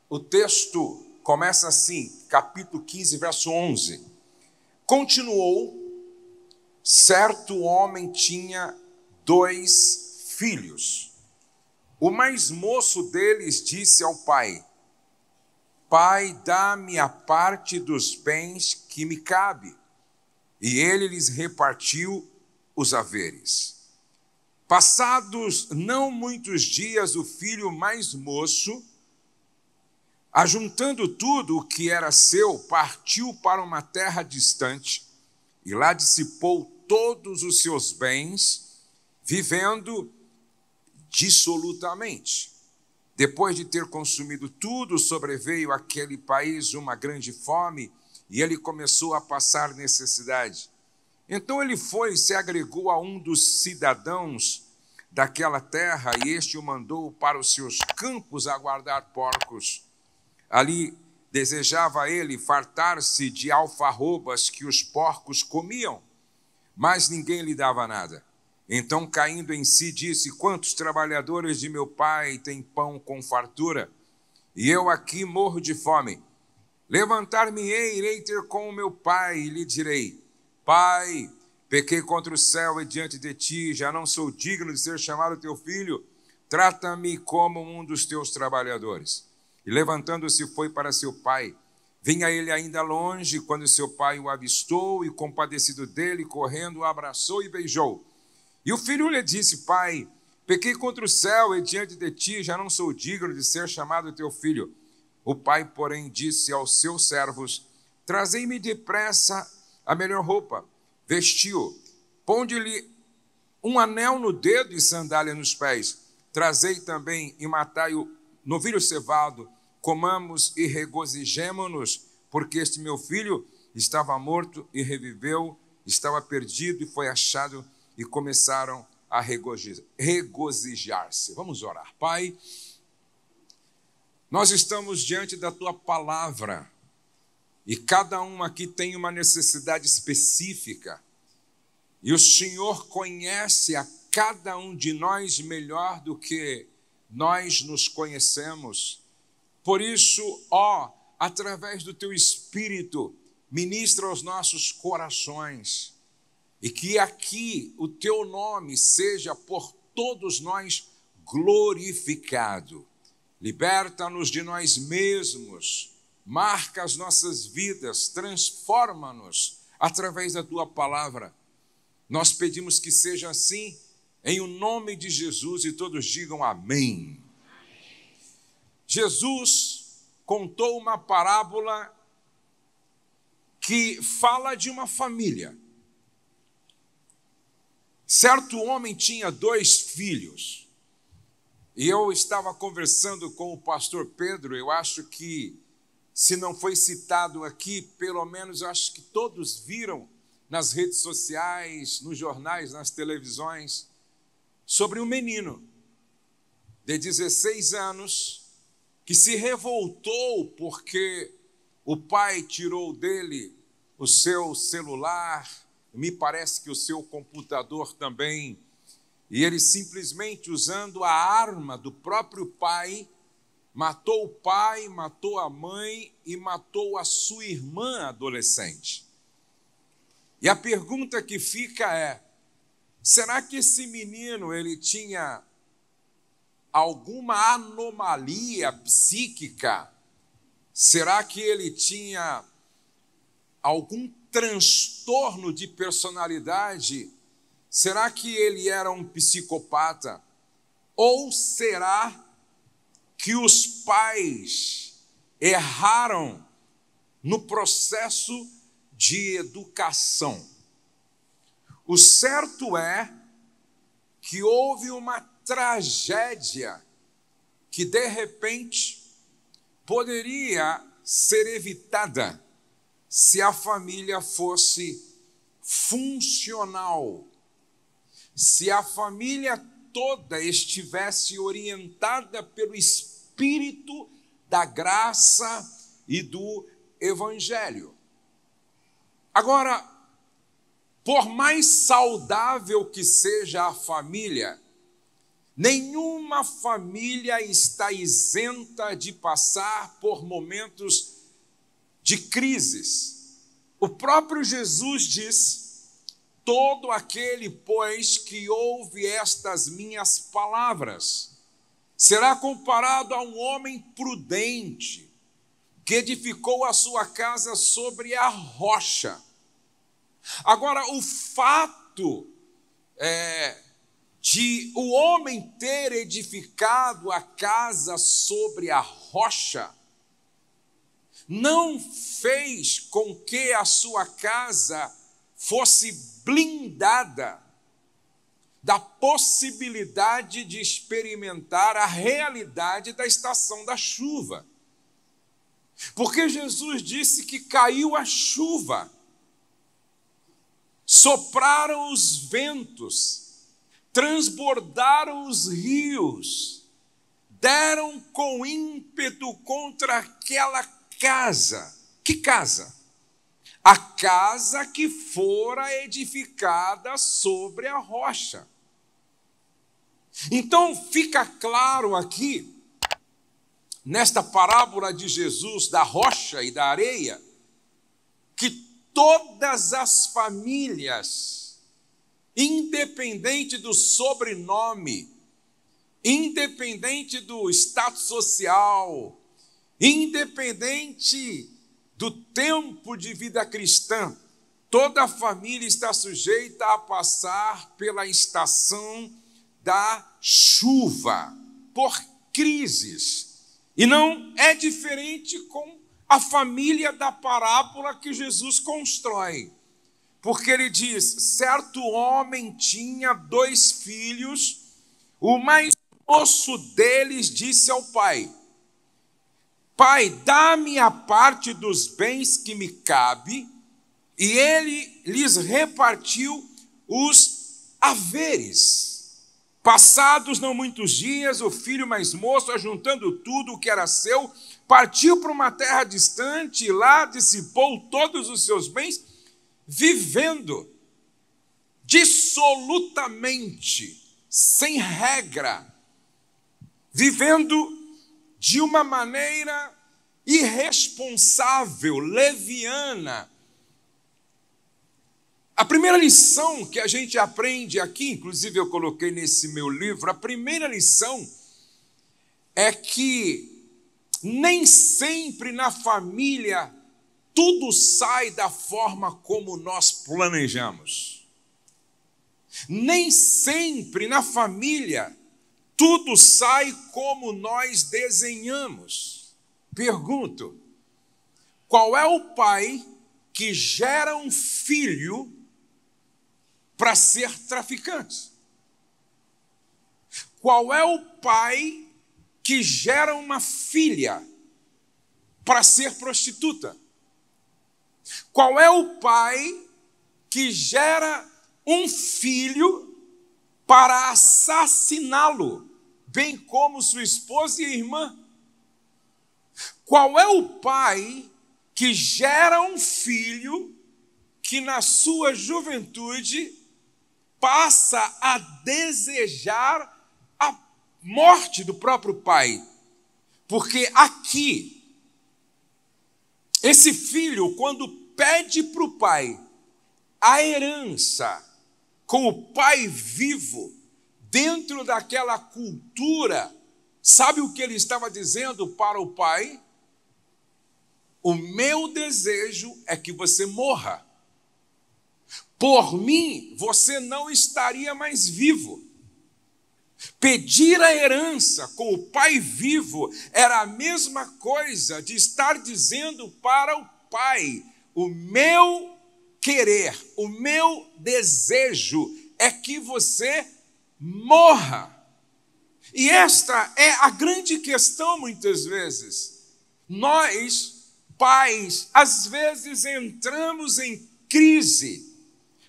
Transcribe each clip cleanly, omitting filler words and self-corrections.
O texto começa assim, capítulo 15, verso 11. Continuou, certo homem tinha 2 filhos. O mais moço deles disse ao pai: Pai, dá-me a parte dos bens que me cabe. E ele lhes repartiu os haveres. Passados não muitos dias, o filho mais moço, ajuntando tudo o que era seu, partiu para uma terra distante e lá dissipou todos os seus bens, vivendo dissolutamente. Depois de ter consumido tudo, sobreveio àquele país uma grande fome e ele começou a passar necessidade. Então ele foi e se agregou a um dos cidadãos daquela terra e este o mandou para os seus campos a guardar porcos. Ali desejava ele fartar-se de alfarrobas que os porcos comiam, mas ninguém lhe dava nada. Então, caindo em si, disse: Quantos trabalhadores de meu pai têm pão com fartura, e eu aqui morro de fome? Levantar-me-ei, irei ter com o meu pai, e lhe direi: Pai, pequei contra o céu e diante de ti, já não sou digno de ser chamado teu filho, trata-me como um dos teus trabalhadores. E levantando-se foi para seu pai. Vinha ele ainda longe, quando seu pai o avistou, e compadecido dele, correndo, o abraçou e beijou. E o filho lhe disse: Pai, pequei contra o céu e diante de ti, já não sou digno de ser chamado teu filho. O pai, porém, disse aos seus servos: Trazei-me depressa a melhor roupa, vestiu, ponde-lhe um anel no dedo e sandália nos pés. Trazei também e matai o novilho cevado, comamos e regozijemo-nos, porque este meu filho estava morto e reviveu, estava perdido e foi achado, e começaram a regozijar-se. Vamos orar. Pai, nós estamos diante da Tua palavra, e cada um aqui tem uma necessidade específica, e o Senhor conhece a cada um de nós melhor do que nós nos conhecemos. Por isso, através do Teu Espírito, ministra aos nossos corações, e que aqui o Teu nome seja por todos nós glorificado. Liberta-nos de nós mesmos, marca as nossas vidas, transforma-nos através da Tua palavra. Nós pedimos que seja assim, em o nome de Jesus, e todos digam amém. Jesus contou uma parábola que fala de uma família. Certo homem tinha 2 filhos, e eu estava conversando com o pastor Pedro. Eu acho que, se não foi citado aqui, pelo menos eu acho que todos viram nas redes sociais, nos jornais, nas televisões, sobre um menino de 16 anos que se revoltou porque o pai tirou dele o seu celular, me parece que o seu computador também, e ele simplesmente, usando a arma do próprio pai, matou o pai, matou a mãe e matou a sua irmã adolescente. E a pergunta que fica é: será que esse menino ele tinha alguma anomalia psíquica? Será que ele tinha algum transtorno de personalidade? Será que ele era um psicopata? Ou será que os pais erraram no processo de educação? O certo é que houve uma tragédia que, de repente, poderia ser evitada se a família fosse funcional, se a família toda estivesse orientada pelo Espírito da graça e do Evangelho. Agora, por mais saudável que seja a família, Nenhuma família está isenta de passar por momentos de crises. O próprio Jesus diz: todo aquele, pois, que ouve estas minhas palavras, será comparado a um homem prudente, que edificou a sua casa sobre a rocha. Agora, o fato de o homem ter edificado a casa sobre a rocha, não fez com que a sua casa fosse blindada da possibilidade de experimentar a realidade da estação da chuva. Porque Jesus disse que caiu a chuva, sopraram os ventos, transbordaram os rios, deram com ímpeto contra aquela casa. Que casa? A casa que fora edificada sobre a rocha. Então fica claro aqui, nesta parábola de Jesus da rocha e da areia, que todas as famílias, independente do sobrenome, independente do status social, independente do tempo de vida cristã, toda a família está sujeita a passar pela estação da chuva, por crises. E não é diferente com a família da parábola que Jesus constrói. Porque ele diz: certo homem tinha 2 filhos, o mais moço deles disse ao pai: Pai, dá-me a parte dos bens que me cabe. E ele lhes repartiu os haveres. Passados não muitos dias, o filho mais moço, ajuntando tudo o que era seu, partiu para uma terra distante e lá dissipou todos os seus bens, vivendo dissolutamente, sem regra, vivendo de uma maneira irresponsável, leviana. A primeira lição que a gente aprende aqui, inclusive eu coloquei nesse meu livro, a primeira lição é que nem sempre na família tudo sai da forma como nós planejamos. Nem sempre na família tudo sai como nós desenhamos. Pergunto: qual é o pai que gera um filho para ser traficante? Qual é o pai que gera uma filha para ser prostituta? Qual é o pai que gera um filho para assassiná-lo, bem como sua esposa e irmã? Qual é o pai que gera um filho que na sua juventude passa a desejar a morte do próprio pai? Porque aqui, esse filho, quando pede para o pai a herança com o pai vivo, dentro daquela cultura, sabe o que ele estava dizendo para o pai? O meu desejo é que você morra. Por mim, você não estaria mais vivo. Pedir a herança com o pai vivo era a mesma coisa de estar dizendo para o pai: o meu querer, o meu desejo é que você morra. E esta é a grande questão muitas vezes. Nós, pais, às vezes entramos em crise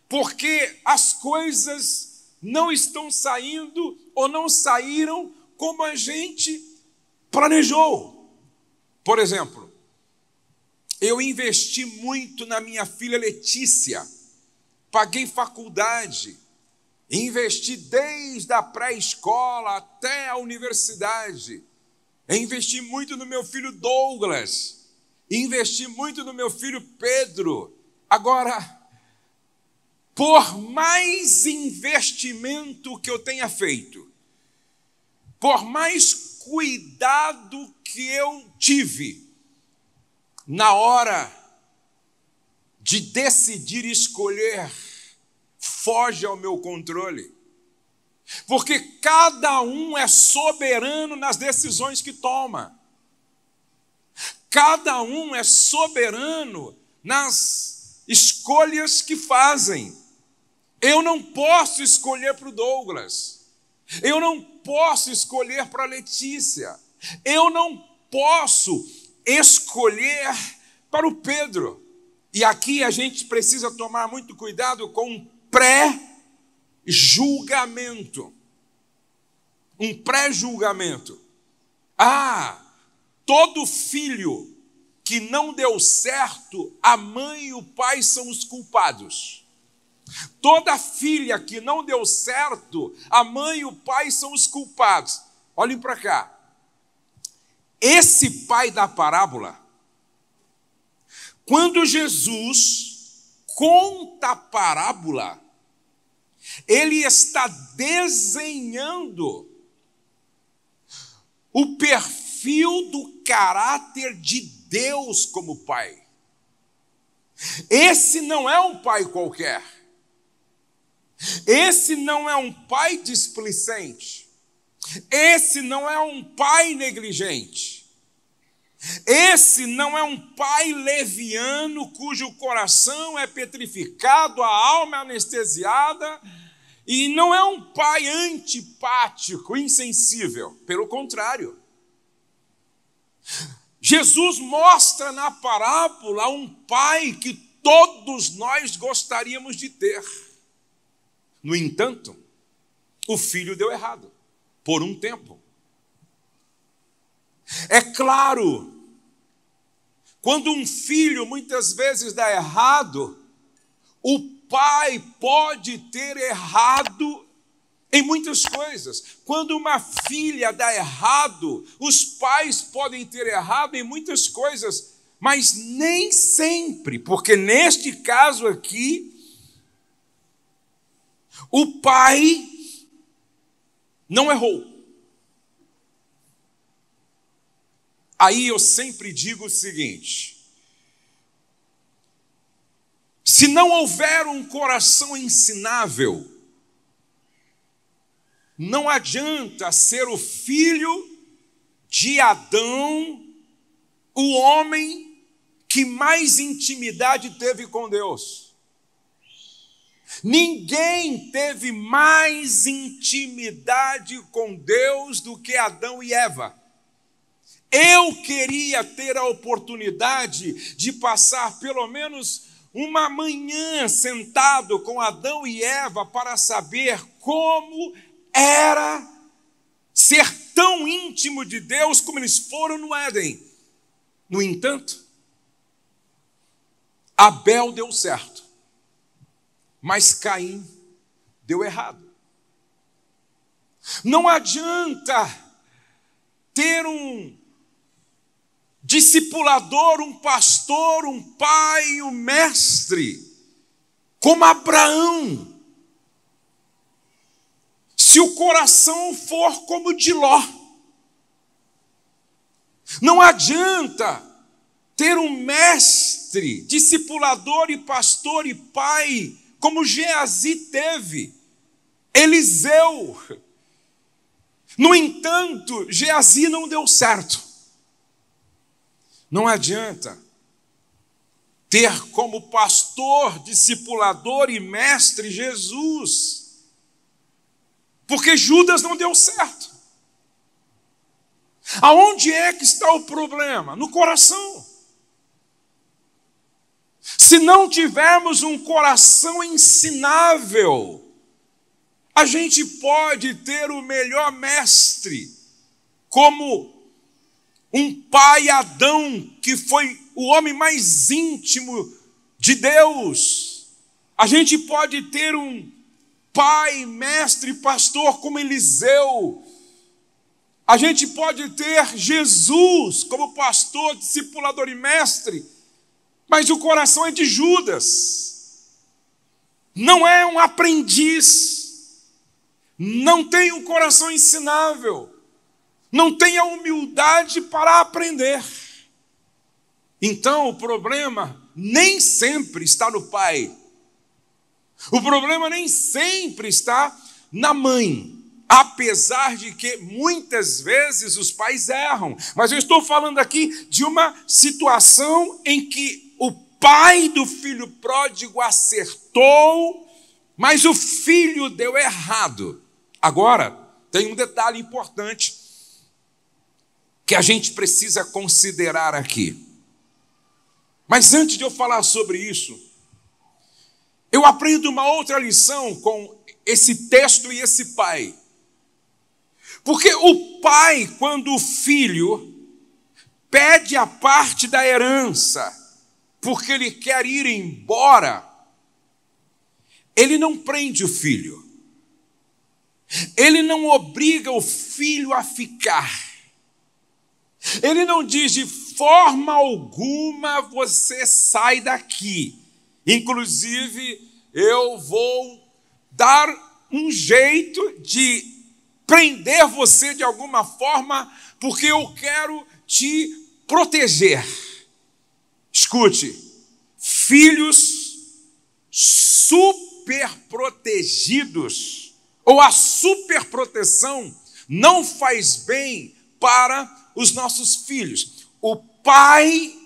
porque as coisas não estão saindo ou não saíram como a gente planejou. Por exemplo, eu investi muito na minha filha Letícia, paguei faculdade, Investi desde a pré-escola até a universidade. Investi muito no meu filho Douglas. Investi muito no meu filho Pedro. Agora, por mais investimento que eu tenha feito, por mais cuidado que eu tive, na hora de decidir escolher, foge ao meu controle. Porque cada um é soberano nas decisões que toma. Cada um é soberano nas escolhas que fazem. Eu não posso escolher para o Douglas. Eu não posso escolher para a Letícia. Eu não posso escolher para o Pedro. E aqui a gente precisa tomar muito cuidado com o pré-julgamento. Um pré-julgamento. Todo filho que não deu certo, a mãe e o pai são os culpados. Toda filha que não deu certo, a mãe e o pai são os culpados. Olhem para cá. Esse pai da parábola, quando Jesus conta a parábola, ele está desenhando o perfil do caráter de Deus como pai. Esse não é um pai qualquer. Esse não é um pai displicente. Esse não é um pai negligente. Esse não é um pai leviano cujo coração é petrificado, a alma é anestesiada, e não é um pai antipático, insensível. Pelo contrário. Jesus mostra na parábola um pai que todos nós gostaríamos de ter. No entanto, o filho deu errado, por um tempo. É claro, quando um filho muitas vezes dá errado, o pai pode ter errado em muitas coisas. Quando uma filha dá errado, os pais podem ter errado em muitas coisas, mas nem sempre, porque neste caso aqui, o pai não errou. Aí eu sempre digo o seguinte: se não houver um coração ensinável, não adianta ser o filho de Adão, o homem que mais intimidade teve com Deus. Ninguém teve mais intimidade com Deus do que Adão e Eva. Eu queria ter a oportunidade de passar pelo menos uma manhã sentado com Adão e Eva para saber como era ser tão íntimo de Deus como eles foram no Éden. No entanto, Abel deu certo, mas Caim deu errado. Não adianta ter um discipulador, um pastor, um pai, um mestre, como Abraão, se o coração for como de Ló. Não adianta ter um mestre, discipulador e pastor e pai, como Geazi teve, Eliseu. No entanto, Geazi não deu certo. Não adianta ter como pastor, discipulador e mestre Jesus, porque Judas não deu certo. Aonde é que está o problema? No coração. Se não tivermos um coração ensinável, a gente pode ter o melhor mestre, como um pai Adão, que foi o homem mais íntimo de Deus. A gente pode ter um pai, mestre, pastor como Eliseu. A gente pode ter Jesus como pastor, discipulador e mestre, mas o coração é de Judas. Não é um aprendiz, não tem um coração ensinável, não tem a humildade para aprender. Então o problema nem sempre está no pai. O problema nem sempre está na mãe. Apesar de que muitas vezes os pais erram. Mas eu estou falando aqui de uma situação em que o pai do filho pródigo acertou, mas o filho deu errado. Agora, tem um detalhe importante que a gente precisa considerar aqui. Mas antes de eu falar sobre isso, eu aprendo uma outra lição com esse texto e esse pai. Porque o pai, quando o filho pede a parte da herança, porque ele quer ir embora, ele não prende o filho. Ele não obriga o filho a ficar. Ele não diz de forma alguma você sai daqui. Inclusive, eu vou dar um jeito de prender você de alguma forma, porque eu quero te proteger. Escute, filhos superprotegidos, ou a superproteção não faz bem para os nossos filhos. O pai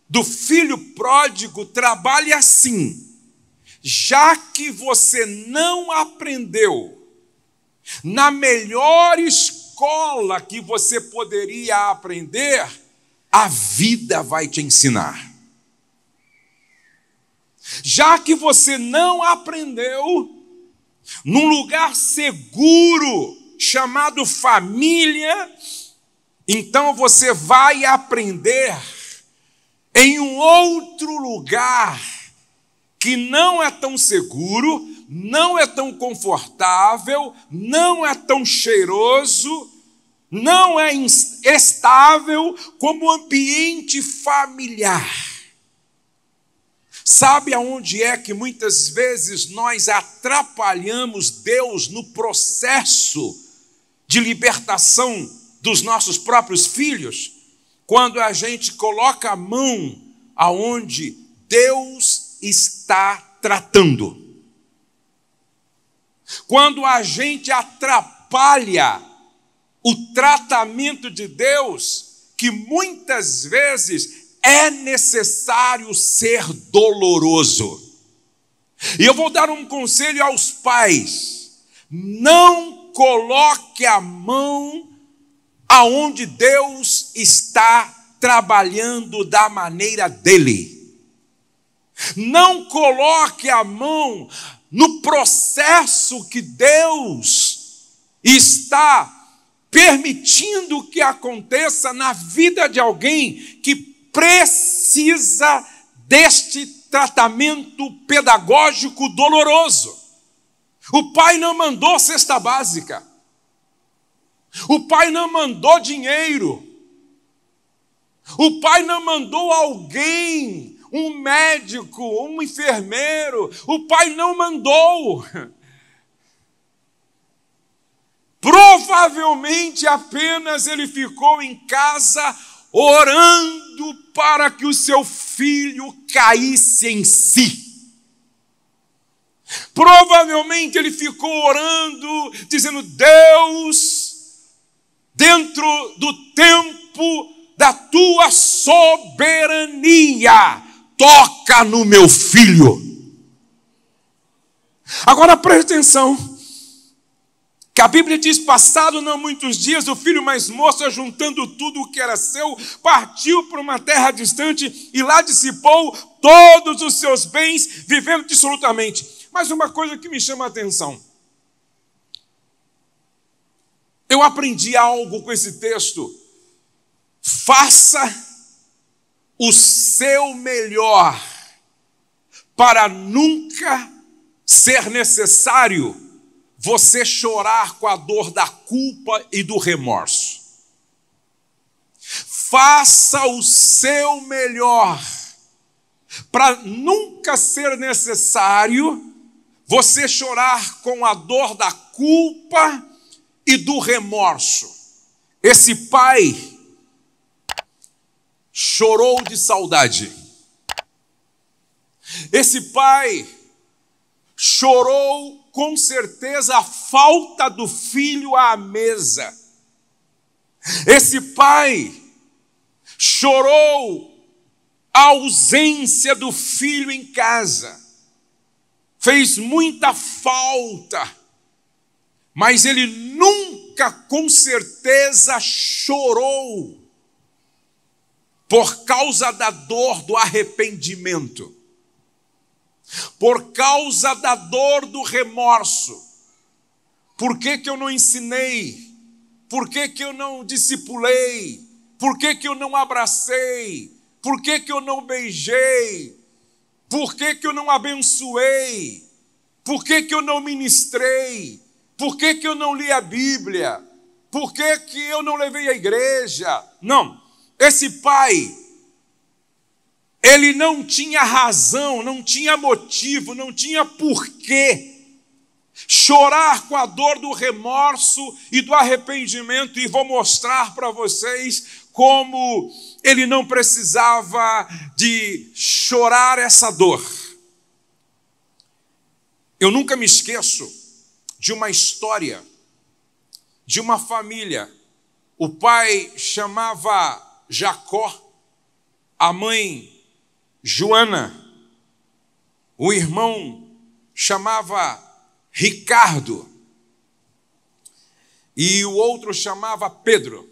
do filho pródigo trabalha assim. Já que você não aprendeu na melhor escola que você poderia aprender, a vida vai te ensinar. Já que você não aprendeu num lugar seguro chamado família, então você vai aprender em um outro lugar que não é tão seguro, não é tão confortável, não é tão cheiroso, não é estável como o ambiente familiar. Sabe aonde é que muitas vezes nós atrapalhamos Deus no processo de libertação dos nossos próprios filhos? Quando a gente coloca a mão aonde Deus está tratando. Quando a gente atrapalha o tratamento de Deus, que muitas vezes é necessário ser doloroso. E eu vou dar um conselho aos pais: não coloque a mão aonde Deus está trabalhando da maneira dele. Não coloque a mão no processo que Deus está permitindo que aconteça na vida de alguém que precisa deste tratamento pedagógico doloroso. O pai não mandou cesta básica. O pai não mandou dinheiro. O pai não mandou alguém, um médico, um enfermeiro. O pai não mandou. Provavelmente apenas ele ficou em casa orando para que o seu filho caísse em si. Provavelmente ele ficou orando, dizendo: Deus, dentro do tempo da tua soberania, toca no meu filho. Agora preste atenção, que a Bíblia diz: passado não muitos dias, o filho mais moço, juntando tudo o que era seu, partiu para uma terra distante e lá dissipou todos os seus bens, vivendo dissolutamente. Mas uma coisa que me chama a atenção, eu aprendi algo com esse texto: faça o seu melhor para nunca ser necessário você chorar com a dor da culpa e do remorso. Faça o seu melhor para nunca ser necessário você chorar com a dor da culpa e do remorso. Esse pai chorou de saudade. Esse pai chorou com certeza a falta do filho à mesa. Esse pai chorou a ausência do filho em casa. Fez muita falta, mas ele nunca, com certeza, chorou por causa da dor do arrependimento, por causa da dor do remorso. Por que eu não ensinei? Por que eu não discipulei? Por que eu não abracei? Por que eu não beijei? Por que eu não abençoei? Por que eu não ministrei? Por que eu não li a Bíblia? Por que eu não levei à igreja? Não, esse pai, ele não tinha razão, não tinha motivo, não tinha porquê chorar com a dor do remorso e do arrependimento, e vou mostrar para vocês como ele não precisava de chorar essa dor. Eu nunca me esqueço de uma história de uma família. O pai chamava Jacó, a mãe Joana, o irmão chamava Ricardo e o outro chamava Pedro.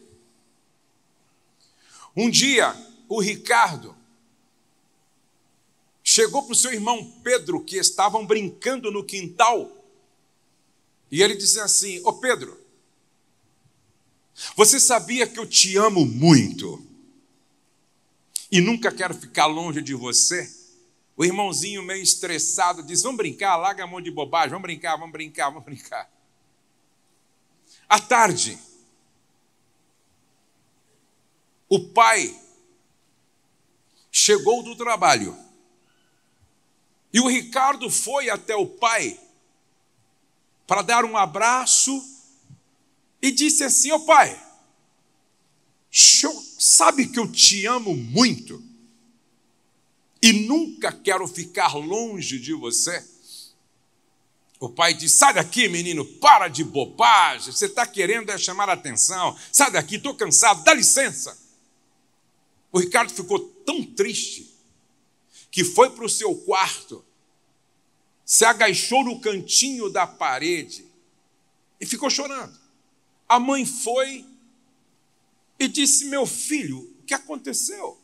Um dia, o Ricardo chegou para o seu irmão Pedro, que estavam brincando no quintal, e ele disse assim: ô Pedro, você sabia que eu te amo muito e nunca quero ficar longe de você? O irmãozinho, meio estressado, disse: vamos brincar, larga a mão de bobagem, vamos brincar, vamos brincar, vamos brincar. À tarde, o pai chegou do trabalho e o Ricardo foi até o pai para dar um abraço e disse assim: ô pai, o senhor sabe que eu te amo muito e nunca quero ficar longe de você? O pai disse: sai daqui, menino, para de bobagem, você está querendo chamar a atenção, sai daqui, estou cansado, dá licença. O Ricardo ficou tão triste que foi para o seu quarto, se agachou no cantinho da parede e ficou chorando. A mãe foi e disse: meu filho, o que aconteceu?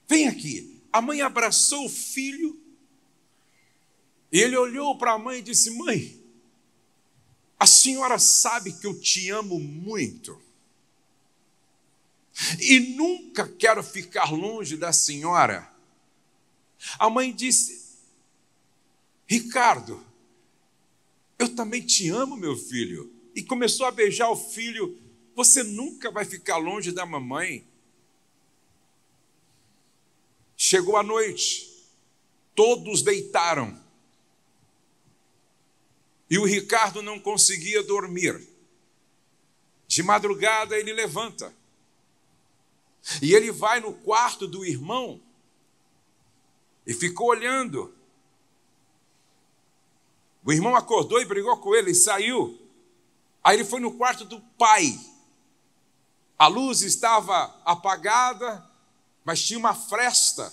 Vem aqui. A mãe abraçou o filho e ele olhou para a mãe e disse: mãe, a senhora sabe que eu te amo muito e nunca quero ficar longe da senhora. A mãe disse: Ricardo, eu também te amo, meu filho. E começou a beijar o filho. Você nunca vai ficar longe da mamãe. Chegou a noite, todos deitaram e o Ricardo não conseguia dormir. De madrugada ele levanta e ele vai no quarto do irmão e ficou olhando. O irmão acordou e brigou com ele e saiu. Aí ele foi no quarto do pai. A luz estava apagada, mas tinha uma fresta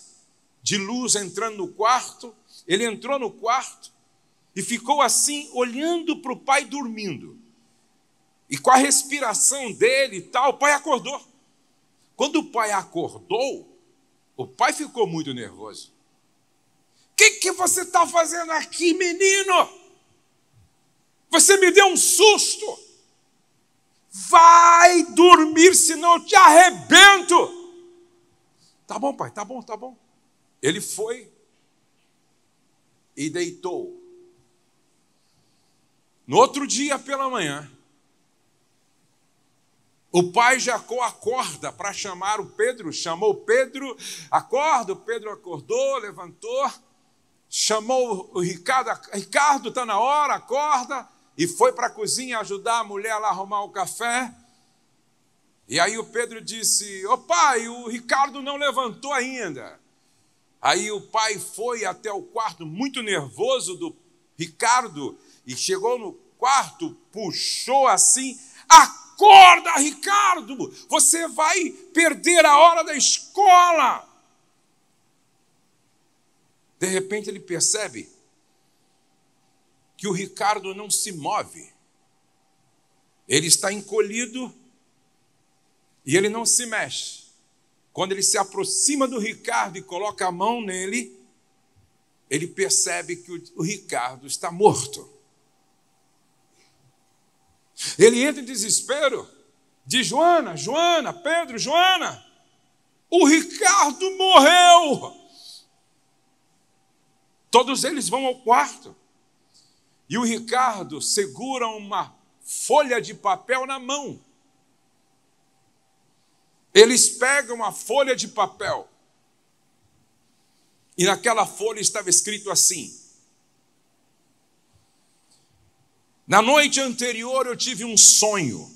de luz entrando no quarto. Ele entrou no quarto e ficou assim, olhando para o pai dormindo. E com a respiração dele e tal, o pai acordou. Quando o pai acordou, o pai ficou muito nervoso. O que você está fazendo aqui, menino? Você me deu um susto. Vai dormir, senão eu te arrebento. Tá bom, pai, tá bom, tá bom. Ele foi e deitou. No outro dia pela manhã, o pai Jacó acorda para chamar o Pedro, chamou Pedro, acorda, o Pedro acordou, levantou, chamou o Ricardo, Ricardo, está na hora, acorda, e foi para a cozinha ajudar a mulher lá a arrumar o café. E aí o Pedro disse: ô pai, o Ricardo não levantou ainda. Aí o pai foi até o quarto muito nervoso do Ricardo e chegou no quarto, puxou assim: acorda, Ricardo, você vai perder a hora da escola. De repente ele percebe que o Ricardo não se move. Ele está encolhido e ele não se mexe. Quando ele se aproxima do Ricardo e coloca a mão nele, ele percebe que o Ricardo está morto. Ele entra em desespero, diz: Joana, Joana, Pedro, Joana, o Ricardo morreu. Todos eles vão ao quarto e o Ricardo segura uma folha de papel na mão. Eles pegam a folha de papel e naquela folha estava escrito assim: na noite anterior eu tive um sonho.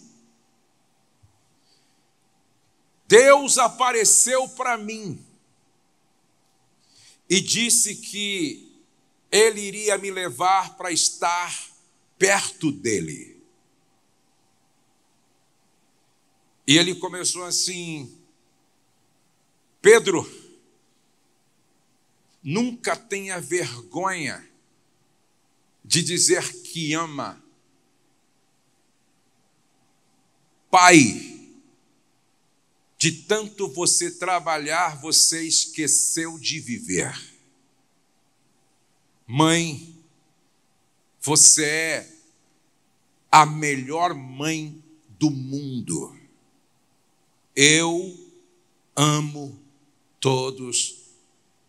Deus apareceu para mim e disse que Ele iria me levar para estar perto dEle. E ele começou assim: Pedro, nunca tenha vergonha de dizer que ama. Pai, de tanto você trabalhar, você esqueceu de viver. Mãe, você é a melhor mãe do mundo. Eu amo todos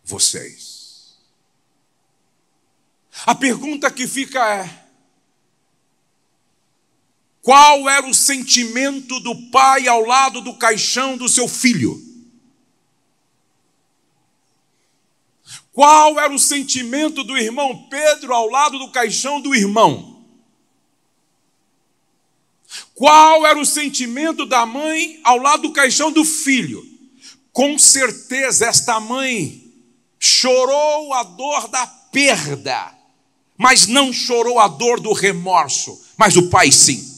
vocês. A pergunta que fica é: qual era o sentimento do pai ao lado do caixão do seu filho? Qual era o sentimento do irmão Pedro ao lado do caixão do irmão? Qual era o sentimento da mãe ao lado do caixão do filho? Com certeza esta mãe chorou a dor da perda, mas não chorou a dor do remorso, mas o pai sim.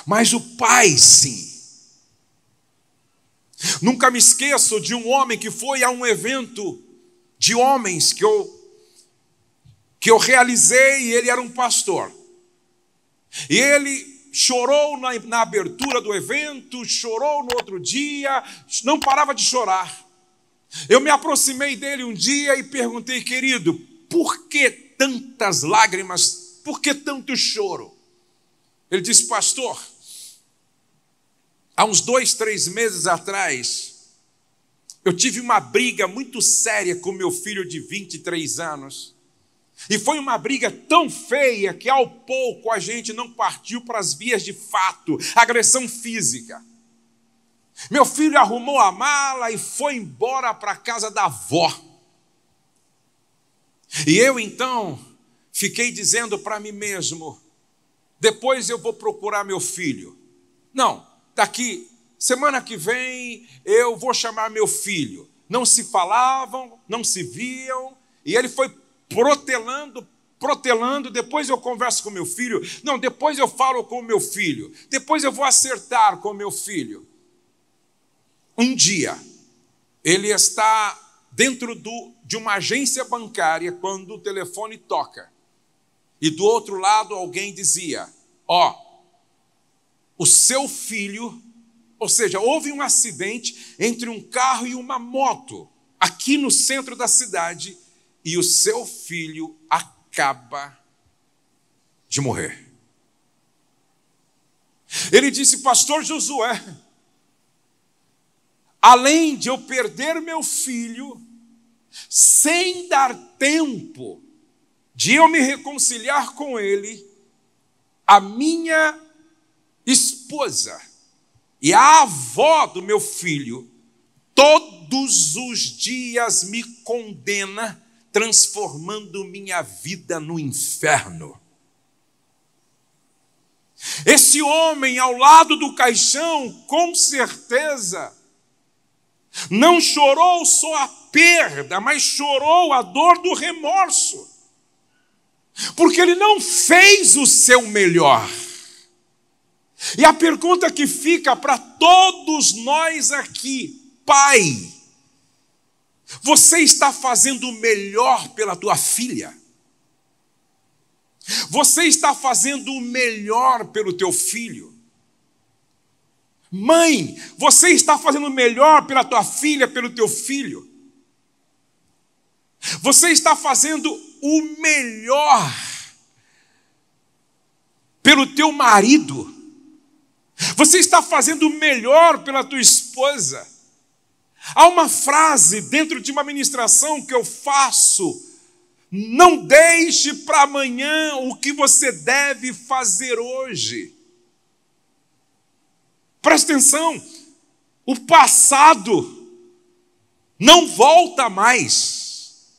Mas o pai sim. Nunca me esqueço de um homem que foi a um evento de homens que eu realizei, e ele era um pastor. E ele chorou na abertura do evento, chorou no outro dia, não parava de chorar. Eu me aproximei dele um dia e perguntei: querido, por que tantas lágrimas? Por que tanto choro? Ele disse: pastor, há uns 2, 3 meses atrás, eu tive uma briga muito séria com meu filho de 23 anos. E foi uma briga tão feia que ao pouco a gente não partiu para as vias de fato, agressão física. Meu filho arrumou a mala e foi embora para a casa da avó. E eu então fiquei dizendo para mim mesmo: depois eu vou procurar meu filho. Não, daqui, semana que vem, eu vou chamar meu filho. Não se falavam, não se viam, e ele foi protelando, depois eu converso com meu filho. Não, depois eu falo com o meu filho. Depois eu vou acertar com o meu filho. Um dia, ele está dentro de uma agência bancária quando o telefone toca. E do outro lado alguém dizia: o seu filho, ou seja, houve um acidente entre um carro e uma moto aqui no centro da cidade e o seu filho acaba de morrer. Ele disse: pastor Josué, além de eu perder meu filho, sem dar tempo de eu me reconciliar com ele, a minha esposa e a avó do meu filho, todos os dias me condena, transformando minha vida no inferno. Esse homem ao lado do caixão, com certeza, não chorou só a perda, mas chorou a dor do remorso. Porque ele não fez o seu melhor. E a pergunta que fica para todos nós aqui: pai, você está fazendo o melhor pela tua filha? Você está fazendo o melhor pelo teu filho? Mãe, você está fazendo o melhor pela tua filha, pelo teu filho? Você está fazendo o melhor pelo teu marido? Você está fazendo o melhor pela tua esposa? Há uma frase dentro de uma ministração que eu faço: não deixe para amanhã o que você deve fazer hoje. Presta atenção, o passado não volta mais.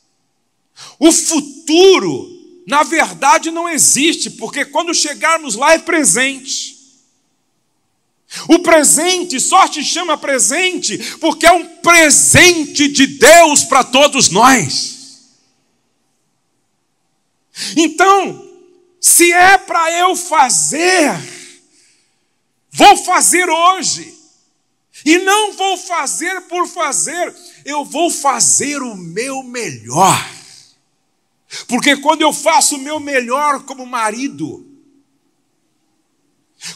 O futuro, na verdade, não existe, porque quando chegarmos lá é presente. O presente só te chama presente porque é um presente de Deus para todos nós. Então, se é para eu fazer, vou fazer hoje. E não vou fazer por fazer, eu vou fazer o meu melhor. Porque quando eu faço o meu melhor como marido,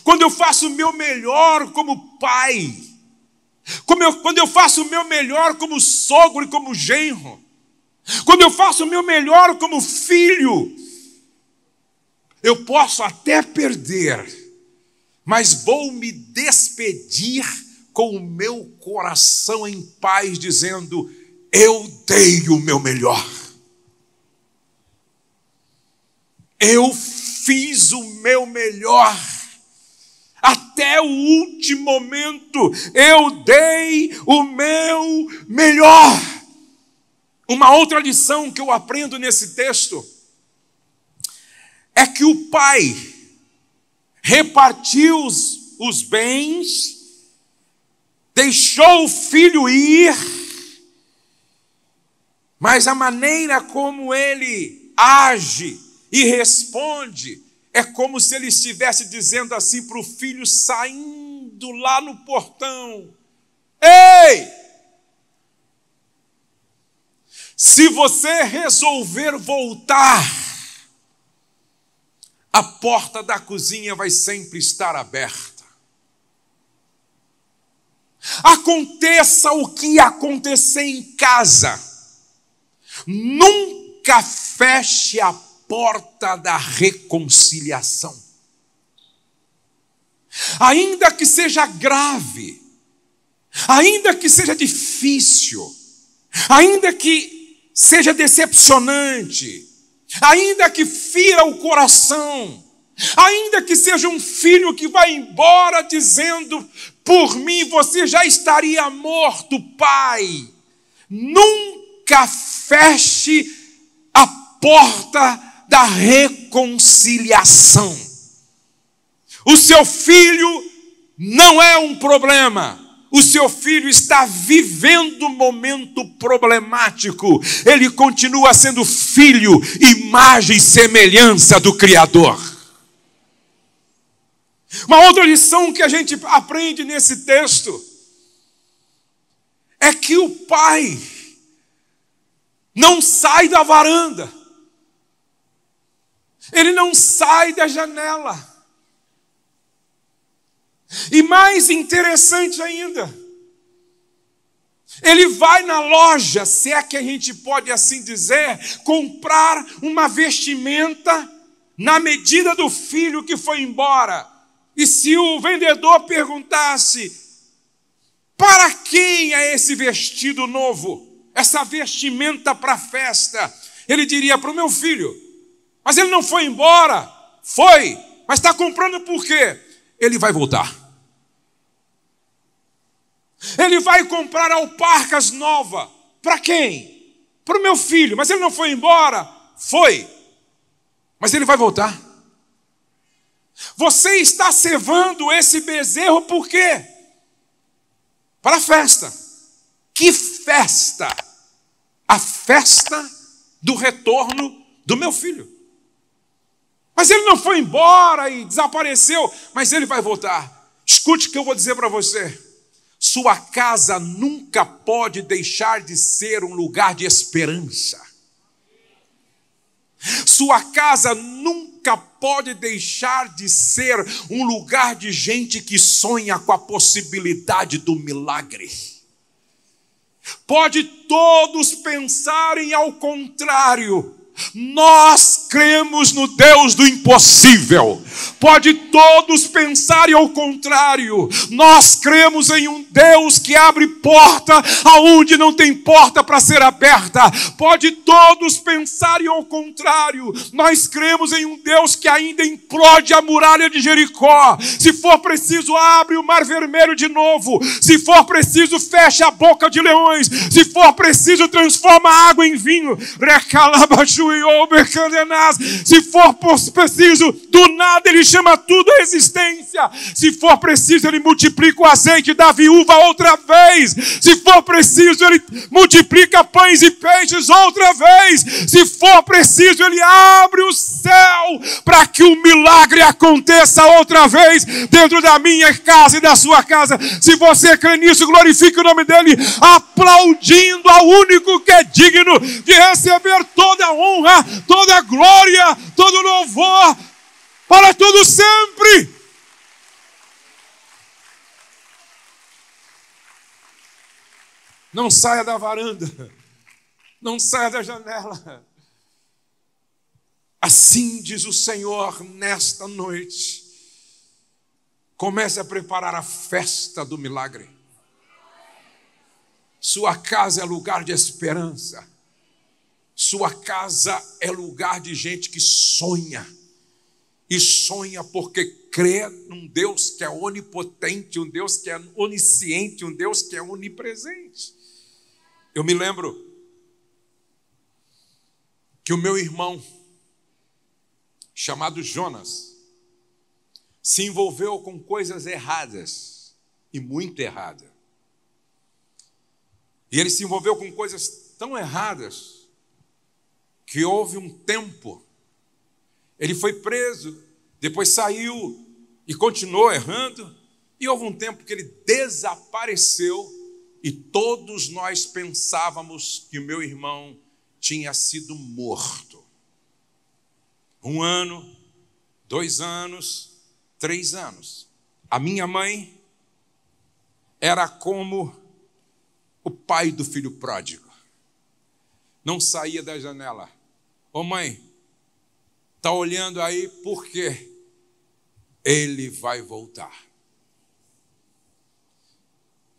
quando eu faço o meu melhor como pai, quando eu faço o meu melhor como sogro e como genro, quando eu faço o meu melhor como filho, eu posso até perder, mas vou me despedir com o meu coração em paz, dizendo: eu dei o meu melhor. Eu fiz o meu melhor. Até o último momento, eu dei o meu melhor. Uma outra lição que eu aprendo nesse texto é que o pai repartiu os bens, deixou o filho ir, mas a maneira como ele age e responde é como se ele estivesse dizendo assim para o filho saindo lá no portão: ei! Se você resolver voltar, a porta da cozinha vai sempre estar aberta. Aconteça o que acontecer em casa, nunca feche a porta da reconciliação. Ainda que seja grave, ainda que seja difícil, ainda que seja decepcionante, ainda que fira o coração, ainda que seja um filho que vai embora dizendo: por mim você já estaria morto, pai, nunca feche a porta da reconciliação. O seu filho não é um problema. O seu filho está vivendo um momento problemático. Ele continua sendo filho, imagem e semelhança do Criador. Uma outra lição que a gente aprende nesse texto é que o pai não sai da varanda. Ele não sai da janela. E mais interessante ainda, ele vai na loja, se é que a gente pode assim dizer, comprar uma vestimenta na medida do filho que foi embora. E se o vendedor perguntasse: para quem é esse vestido novo? Essa vestimenta para a festa? Ele diria: para o meu filho. Mas ele não foi embora. Foi. Mas está comprando por quê? Ele vai voltar. Ele vai comprar alparcas novas. Para quem? Para o meu filho. Mas ele não foi embora. Foi. Mas ele vai voltar. Você está cevando esse bezerro por quê? Para a festa. Que festa? A festa do retorno do meu filho. Mas ele não foi embora e desapareceu, mas ele vai voltar. Escute o que eu vou dizer para você. Sua casa nunca pode deixar de ser um lugar de esperança. Sua casa nunca pode deixar de ser um lugar de gente que sonha com a possibilidade do milagre. Pode todos pensarem ao contrário. Nós cremos no Deus do impossível. Pode todos pensarem ao contrário. Nós cremos em um Deus que abre porta aonde não tem porta para ser aberta. Pode todos pensarem ao contrário. Nós cremos em um Deus que ainda implode a muralha de Jericó. Se for preciso, abre o mar vermelho de novo. Se for preciso, fecha a boca de leões. Se for preciso, transforma a água em vinho. Se for preciso, do nada ele chama tudo à existência. Se for preciso, ele multiplica o azeite da viúva outra vez. Se for preciso, ele multiplica pães e peixes outra vez. Se for preciso, ele abre o céu para que o milagre aconteça outra vez dentro da minha casa e da sua casa. Se você crê nisso, glorifique o nome dele, aplaudindo ao único que é digno de receber toda a honra, toda a glória, todo o louvor, para todo sempre. Não saia da varanda, não saia da janela. Assim diz o Senhor nesta noite. Comece a preparar a festa do milagre. Sua casa é lugar de esperança. Sua casa é lugar de gente que sonha. E sonha porque crê num Deus que é onipotente, um Deus que é onisciente, um Deus que é onipresente. Eu me lembro que o meu irmão, chamado Jonas, se envolveu com coisas erradas, e muito erradas. E ele se envolveu com coisas tão erradas que houve um tempo, ele foi preso, depois saiu e continuou errando, e houve um tempo que ele desapareceu e todos nós pensávamos que o meu irmão tinha sido morto. 1 ano, 2 anos, 3 anos. A minha mãe era como o pai do filho pródigo. Não saía da janela. Ô mãe, está olhando aí por quê? Ele vai voltar.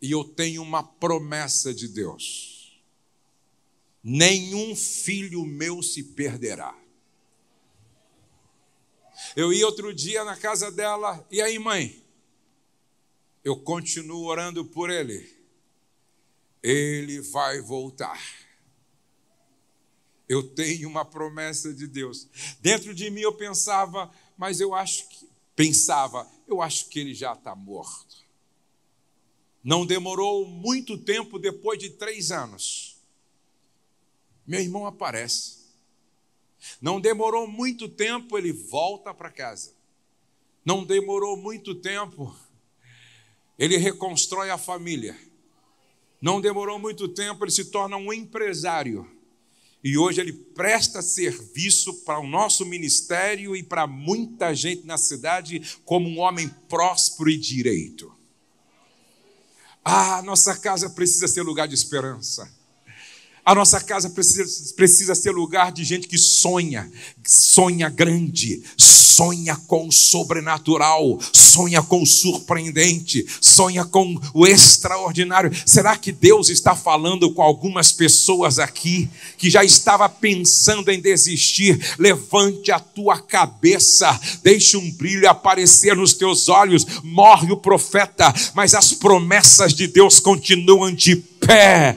E eu tenho uma promessa de Deus. Nenhum filho meu se perderá. Eu ia outro dia na casa dela, e aí, mãe? Eu continuo orando por ele. Ele vai voltar. Eu tenho uma promessa de Deus. Dentro de mim eu pensava, mas eu acho que ele já está morto. Não demorou muito tempo, depois de 3 anos, meu irmão aparece. Não demorou muito tempo, ele volta para casa. Não demorou muito tempo, ele reconstrói a família. Não demorou muito tempo, ele se torna um empresário. E hoje ele presta serviço para o nosso ministério e para muita gente na cidade como um homem próspero e direito. Nossa casa precisa ser lugar de esperança. A nossa casa precisa ser lugar de gente que sonha grande, sonha com o sobrenatural, sonha com o surpreendente, sonha com o extraordinário. Será que Deus está falando com algumas pessoas aqui que já estava pensando em desistir? Levante a tua cabeça, deixe um brilho aparecer nos teus olhos. Morre o profeta, mas as promessas de Deus continuam de pé,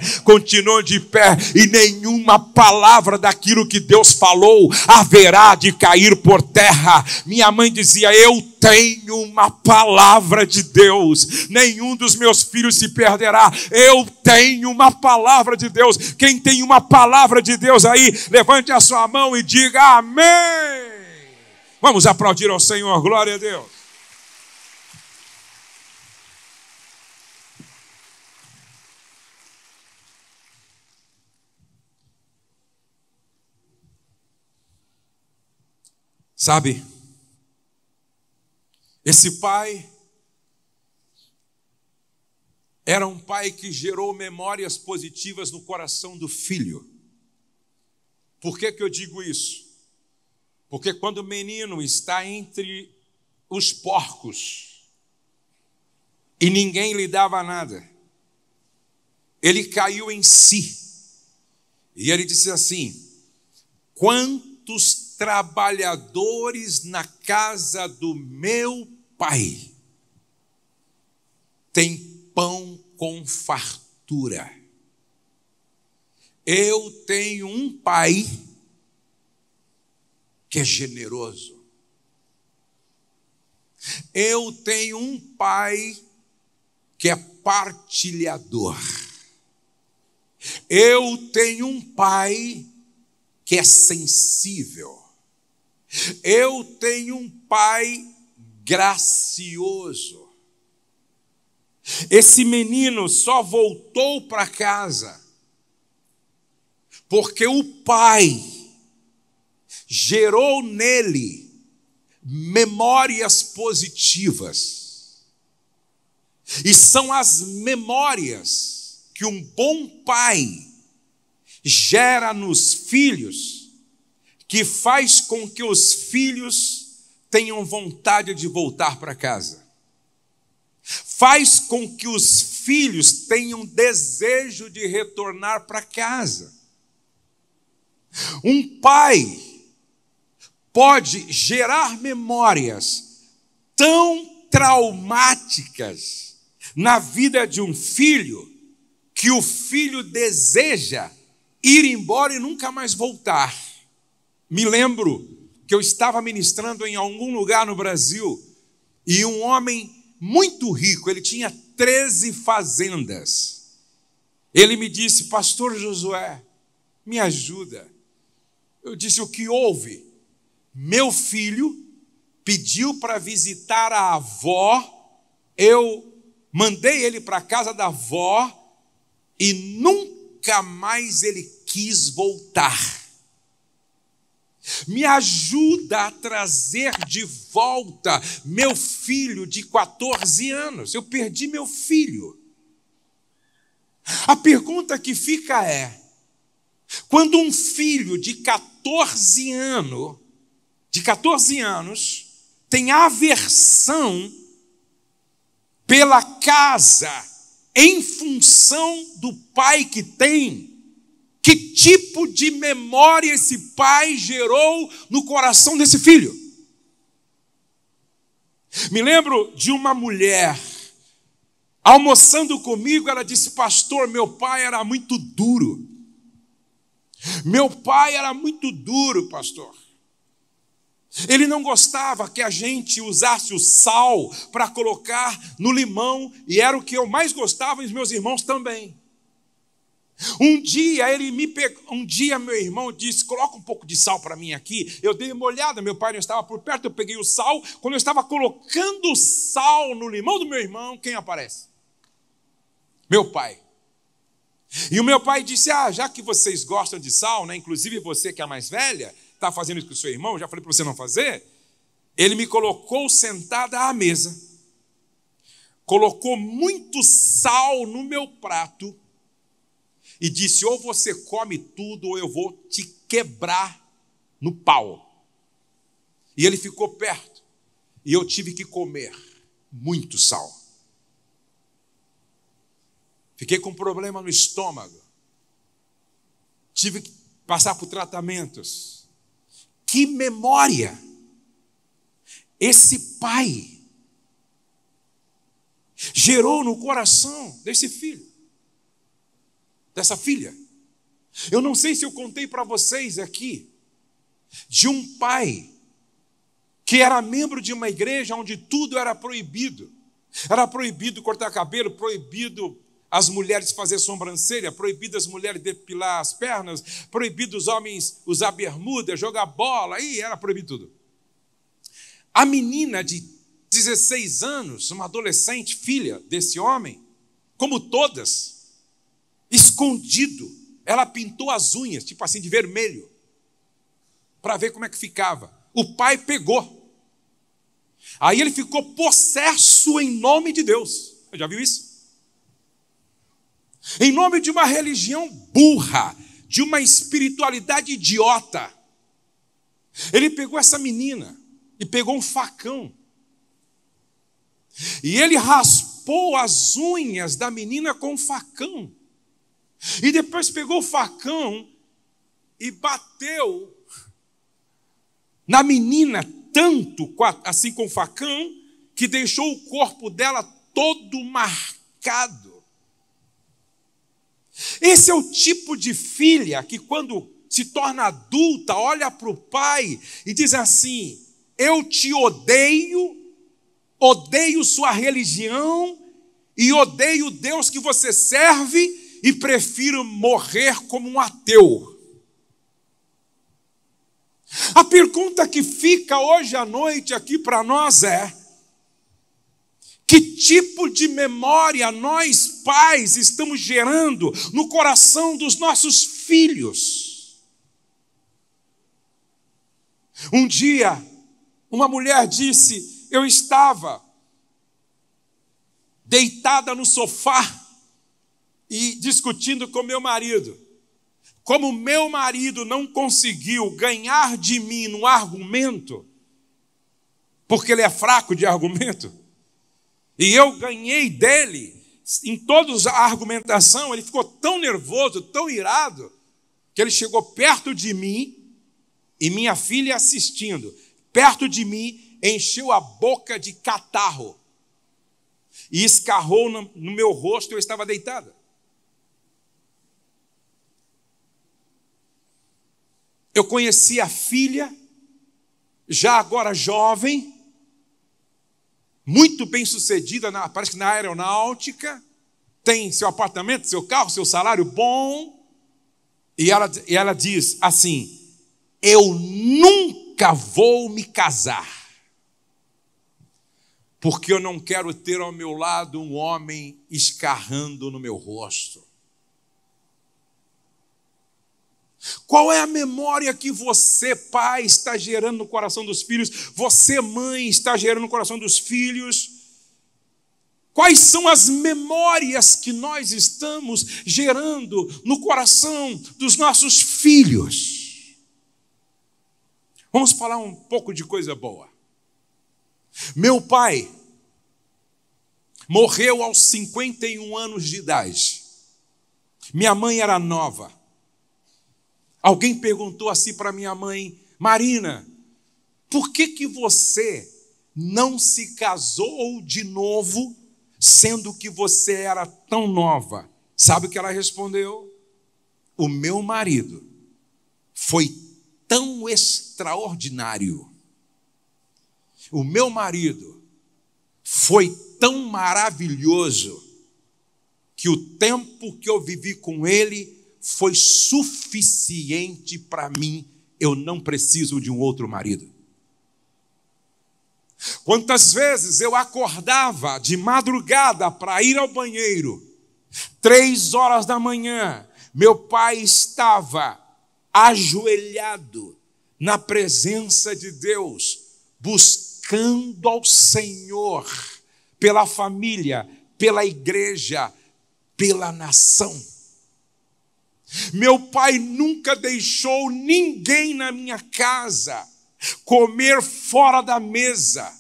e nenhuma palavra daquilo que Deus falou haverá de cair por terra. Minha mãe dizia: eu tenho uma palavra de Deus, nenhum dos meus filhos se perderá. Eu tenho uma palavra de Deus. Quem tem uma palavra de Deus aí, levante a sua mão e diga amém. Vamos aplaudir ao Senhor, glória a Deus. Sabe, esse pai era um pai que gerou memórias positivas no coração do filho. Por que eu digo isso? Porque quando o menino está entre os porcos e ninguém lhe dava nada, ele caiu em si e ele disse assim: quantos trabalhadores na casa do meu pai têm pão com fartura? Eu tenho um pai que é generoso. Eu tenho um pai que é partilhador. Eu tenho um pai que é sensível. Eu tenho um pai gracioso. Esse menino só voltou para casa porque o pai gerou nele memórias positivas. E são as memórias que um bom pai gera nos filhos que faz com que os filhos tenham vontade de voltar para casa. Faz com que os filhos tenham desejo de retornar para casa. Um pai pode gerar memórias tão traumáticas na vida de um filho que o filho deseja ir embora e nunca mais voltar. Me lembro que eu estava ministrando em algum lugar no Brasil e um homem muito rico, ele tinha 13 fazendas. Ele me disse: pastor Josué, me ajuda. Eu disse: o que houve? Meu filho pediu para visitar a avó, eu mandei ele para a casa da avó e nunca mais ele quis voltar. Me ajuda a trazer de volta meu filho de 14 anos. Eu perdi meu filho. A pergunta que fica é: quando um filho de 14 anos tem aversão pela casa em função do pai que tem, que tipo de memória esse pai gerou no coração desse filho? Me lembro de uma mulher almoçando comigo, ela disse: pastor, meu pai era muito duro. Meu pai era muito duro, pastor. Ele não gostava que a gente usasse o sal para colocar no limão, e era o que eu mais gostava, e os meus irmãos também. Um dia meu irmão disse: coloca um pouco de sal para mim aqui. Eu dei uma olhada, meu pai não estava por perto, eu peguei o sal. Quando eu estava colocando o sal no limão do meu irmão, quem aparece? Meu pai. E o meu pai disse: já que vocês gostam de sal, né? Inclusive você que é a mais velha, está fazendo isso com o seu irmão, já falei para você não fazer. Ele me colocou sentada à mesa, colocou muito sal no meu prato e disse: ou você come tudo, ou eu vou te quebrar no pau. E ele ficou perto, e eu tive que comer muito sal. Fiquei com problema no estômago. Tive que passar por tratamentos. Que memória! Esse pai gerou no coração desse filho, dessa filha. Eu não sei se eu contei para vocês aqui de um pai que era membro de uma igreja onde tudo era proibido. Era proibido cortar cabelo, proibido as mulheres fazer sobrancelha, proibido as mulheres depilar as pernas, proibido os homens usar bermuda, jogar bola, aí era proibido tudo. A menina de 16 anos, uma adolescente, filha desse homem, como todas, escondido, ela pintou as unhas, tipo assim, de vermelho, para ver como é que ficava. O pai pegou. Aí ele ficou possesso em nome de Deus. Você já viu isso? Em nome de uma religião burra, de uma espiritualidade idiota. Ele pegou essa menina e pegou um facão. E ele raspou as unhas da menina com um facão. E depois pegou o facão e bateu na menina tanto, assim com o facão, que deixou o corpo dela todo marcado. Esse é o tipo de filha que, quando se torna adulta, olha para o pai e diz assim: eu te odeio, odeio sua religião e odeio o Deus que você serve e prefiro morrer como um ateu. A pergunta que fica hoje à noite aqui para nós é: que tipo de memória nós, pais, estamos gerando no coração dos nossos filhos? Um dia, uma mulher disse: eu estava deitada no sofá e discutindo com meu marido. Como meu marido não conseguiu ganhar de mim no argumento, porque ele é fraco de argumento, e eu ganhei dele em toda a argumentação, ele ficou tão nervoso, tão irado, que ele chegou perto de mim, e minha filha assistindo, perto de mim, encheu a boca de catarro, e escarrou no meu rosto. Eu estava deitada. Eu conheci a filha, já agora jovem, muito bem sucedida, parece que na aeronáutica, tem seu apartamento, seu carro, seu salário bom, e ela diz assim: eu nunca vou me casar, porque eu não quero ter ao meu lado um homem escarrando no meu rosto. Qual é a memória que você, pai, está gerando no coração dos filhos? Você, mãe, está gerando no coração dos filhos? Quais são as memórias que nós estamos gerando no coração dos nossos filhos? Vamos falar um pouco de coisa boa. Meu pai morreu aos 51 anos de idade. Minha mãe era nova. Alguém perguntou assim para minha mãe: Marina, por que você não se casou de novo, sendo que você era tão nova? Sabe o que ela respondeu? O meu marido foi tão extraordinário. O meu marido foi tão maravilhoso que o tempo que eu vivi com ele foi suficiente para mim. Eu não preciso de um outro marido. Quantas vezes eu acordava de madrugada para ir ao banheiro, 3 horas da manhã, meu pai estava ajoelhado na presença de Deus, buscando ao Senhor pela família, pela igreja, pela nação. Meu pai nunca deixou ninguém na minha casa comer fora da mesa,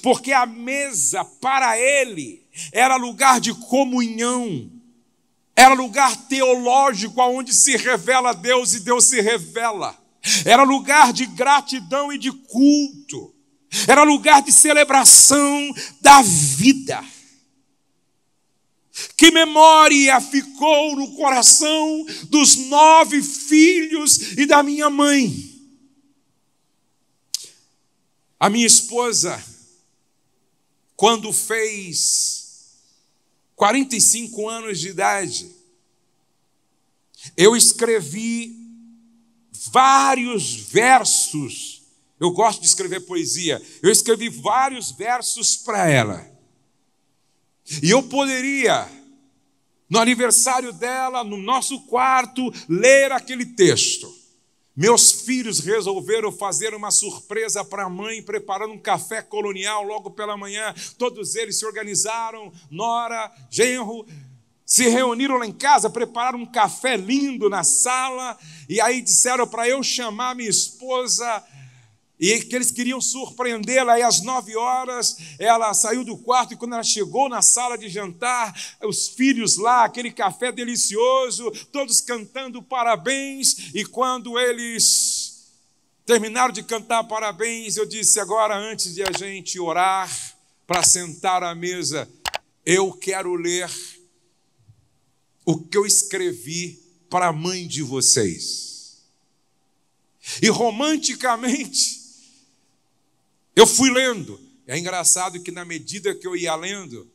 porque a mesa para ele era lugar de comunhão, era lugar teológico onde se revela Deus e Deus se revela, era lugar de gratidão e de culto, era lugar de celebração da vida. Que memória ficou no coração dos 9 filhos e da minha mãe. A minha esposa, quando fez 45 anos de idade, eu escrevi vários versos. Eu gosto de escrever poesia. Eu escrevi vários versos para ela. E eu poderia, no aniversário dela, no nosso quarto, ler aquele texto. Meus filhos resolveram fazer uma surpresa para a mãe, preparando um café colonial logo pela manhã. Todos eles se organizaram, nora, genro, se reuniram lá em casa, prepararam um café lindo na sala, e aí disseram para eu chamar minha esposa, e que eles queriam surpreendê-la. Aí às 9 horas ela saiu do quarto, e quando ela chegou na sala de jantar, os filhos lá, aquele café delicioso, todos cantando parabéns. E quando eles terminaram de cantar parabéns, eu disse: agora, antes de a gente orar para sentar à mesa, eu quero ler o que eu escrevi para a mãe de vocês. E romanticamente eu fui lendo. É engraçado que na medida que eu ia lendo,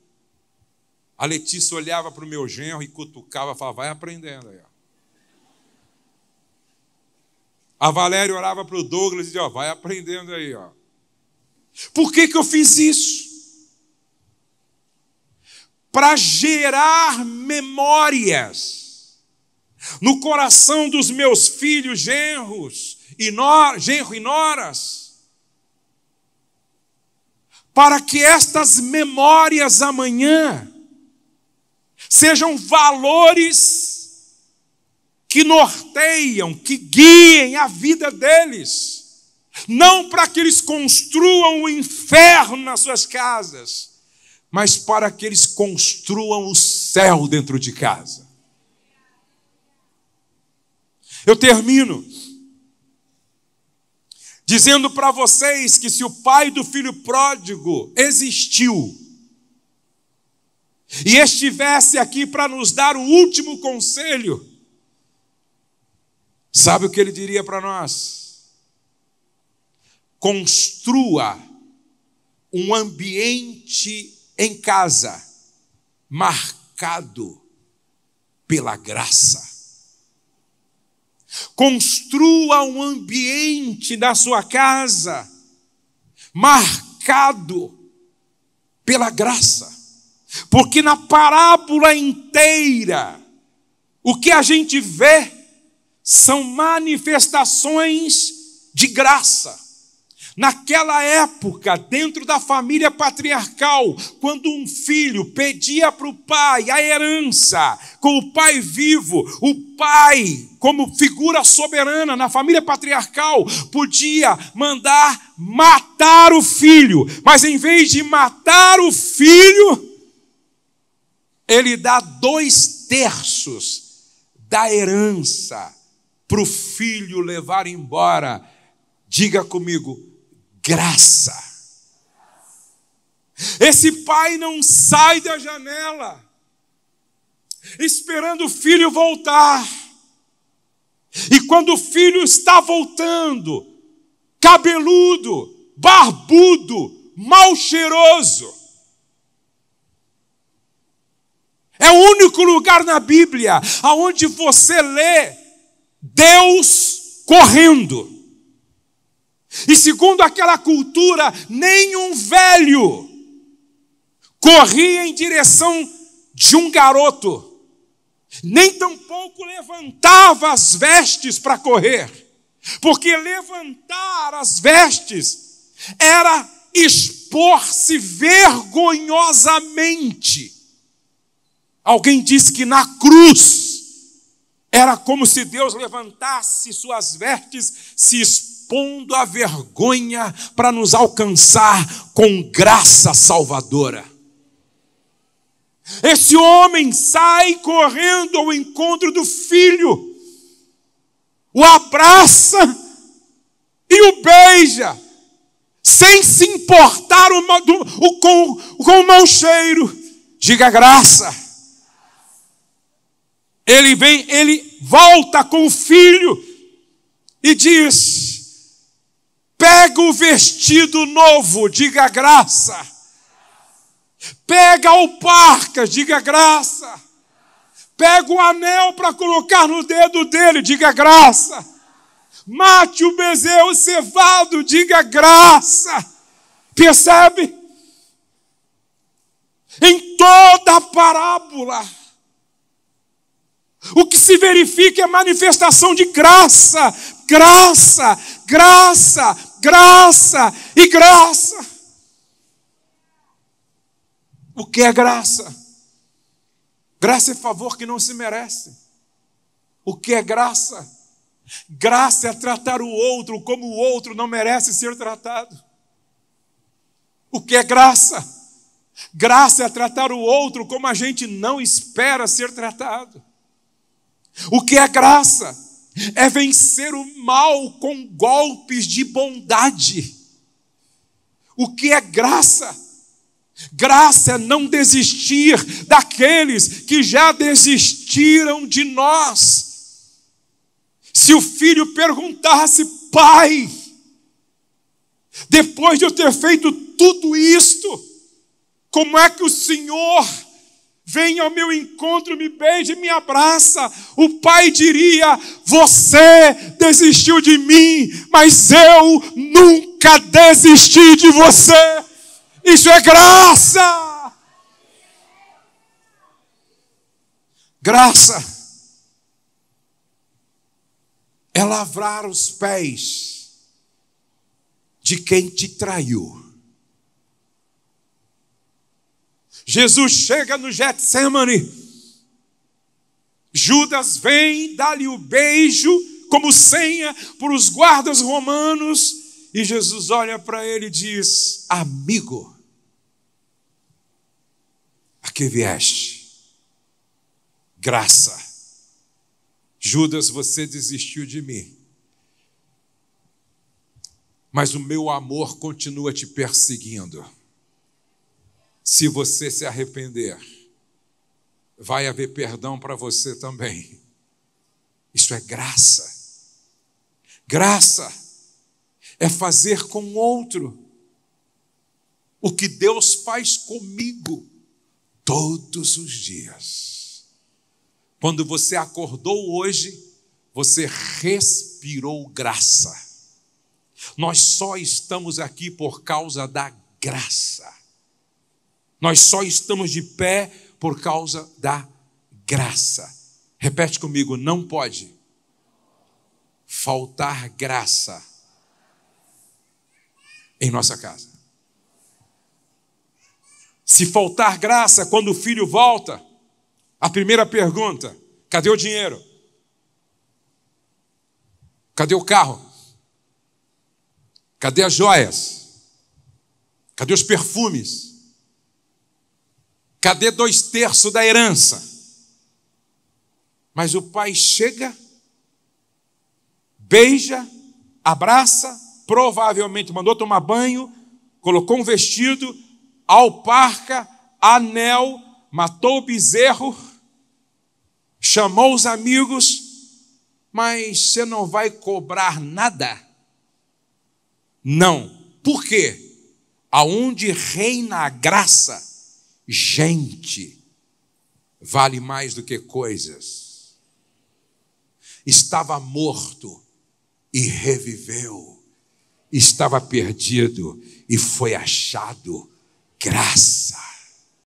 a Letícia olhava para o meu genro e cutucava, falava: vai aprendendo aí. A Valéria olhava para o Douglas e dizia: vai aprendendo aí. Por que eu fiz isso? Para gerar memórias no coração dos meus filhos, genro e noras, para que estas memórias amanhã sejam valores que norteiam, que guiem a vida deles, não para que eles construam o inferno nas suas casas, mas para que eles construam o céu dentro de casa. Eu termino dizendo para vocês que se o pai do filho pródigo existiu e estivesse aqui para nos dar o último conselho, sabe o que ele diria para nós? Construa um ambiente em casa marcado pela graça. Construa um ambiente da sua casa marcado pela graça. Porque na parábola inteira, o que a gente vê são manifestações de graça. Naquela época, dentro da família patriarcal, quando um filho pedia para o pai a herança, com o pai vivo, o pai, como figura soberana na família patriarcal, podia mandar matar o filho, mas em vez de matar o filho, ele dá 2/3 da herança para o filho levar embora. Diga comigo: graça. Esse pai não sai da janela esperando o filho voltar. E quando o filho está voltando, cabeludo, barbudo, mal cheiroso, é o único lugar na Bíblia onde você lê Deus correndo. E segundo aquela cultura, nenhum velho corria em direção de um garoto, nem tampouco levantava as vestes para correr, porque levantar as vestes era expor-se vergonhosamente. Alguém disse que na cruz Era como se Deus levantasse suas vestes, se expondo à vergonha para nos alcançar com graça salvadora. Esse homem sai correndo ao encontro do filho, o abraça e o beija, sem se importar com o mau cheiro. Diga graça. Ele volta com o filho e diz: pega o vestido novo, diga graça. Pega a alparca, diga graça. Pega o anel para colocar no dedo dele, diga graça. Mate o bezerro cevado, diga graça. Percebe? Em toda a parábola, o que se verifica é manifestação de graça, graça, graça, graça e graça. O que é graça? Graça é favor que não se merece. O que é graça? Graça é tratar o outro como o outro não merece ser tratado. O que é graça? Graça é tratar o outro como a gente não espera ser tratado. O que é graça? É vencer o mal com golpes de bondade. O que é graça? Graça é não desistir daqueles que já desistiram de nós. Se o filho perguntasse: pai, depois de eu ter feito tudo isto, como é que o Senhor vem ao meu encontro, me beija e me abraça? O pai diria: você desistiu de mim, mas eu nunca desisti de você. Isso é graça. Graça é lavrar os pés de quem te traiu. Jesus chega no Getsemane, Judas vem, dá-lhe o beijo como senha para os guardas romanos, e Jesus olha para ele e diz: amigo, a que vieste? Graça. Judas, você desistiu de mim, mas o meu amor continua te perseguindo. Se você se arrepender, vai haver perdão para você também. Isso é graça. Graça é fazer com o outro o que Deus faz comigo todos os dias. Quando você acordou hoje, você respirou graça. Nós só estamos aqui por causa da graça. Nós só estamos de pé por causa da graça. Repete comigo: não pode faltar graça em nossa casa. Se faltar graça quando o filho volta, a primeira pergunta: cadê o dinheiro? Cadê o carro? Cadê as joias? Cadê os perfumes? Cadê 2/3 da herança? Mas o pai chega, beija, abraça, provavelmente mandou tomar banho, colocou um vestido, alparca, anel, matou o bezerro, chamou os amigos, mas você não vai cobrar nada? Não. Por quê? Aonde reina a graça, gente vale mais do que coisas. Estava morto e reviveu. Estava perdido e foi achado. Graça.